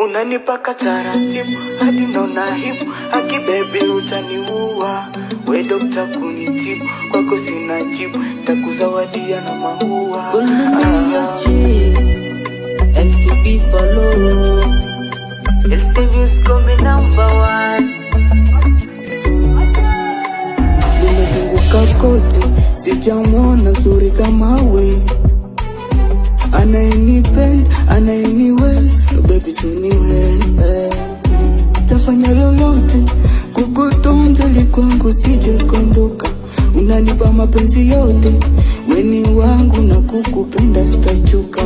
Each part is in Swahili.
Unanipaka taratibu hadi naona hivu, haki baby utaniua. We dokta kunitibu, kwako sina jibu, takuzawadia na maua. LTB follow LCV's coming #1. Nimezunguka kote, sijamwona mzuri kama we. Anayenipenda, anayeniweza, baby tuniwe. Tafanya lolote kukutunza kwangu sije kondoka. Unanipa mapenzi yote, weni wangu na kukupenda sitachoka.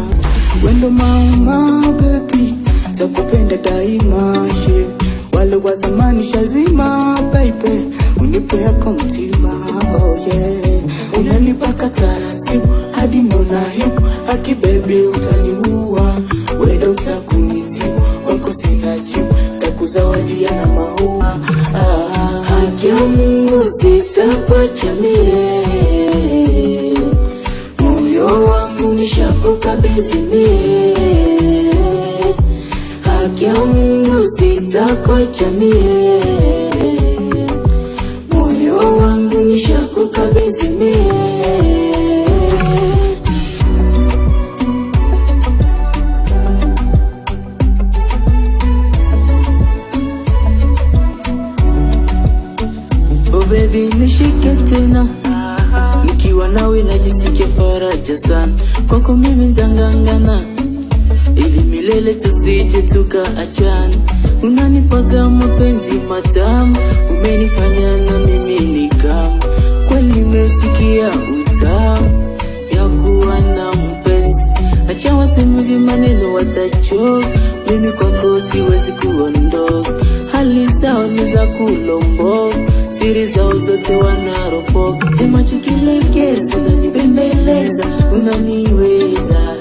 Wendo mama baby, takupenda daima she. Wale wa zamani shazima baby, unipe yako mtima oh yeah. Unanipaka taratibu hadi naona hibu, haki baby utaniua. We dokta kunitibu, kwako sina jibu, takuzawadia na maua. Haki ya Mungu sitakuacha mie, moyo wangu nishakukabidhi mie. Haki ya Mungu sitakuacha mie, moyo wangu nishakukabidhi mie. Oh baby nishike tena, nikiwa nawe najisikia faraja sana. Kwako mimi nitangangana, ili milele tusije tukaachana. Unanipaka mapenzi matamu, umenifanya na mimi ni kama kweli nimesikia utamu ya kuwa na mpenzi. Acha waseme maneno watachoka, mimi kwako siwezi kuondoka. Hali zao ni za kulomboka, siri zao zote wanaropoka. Sema chukilegeza, unanibembeleza, unaniweza.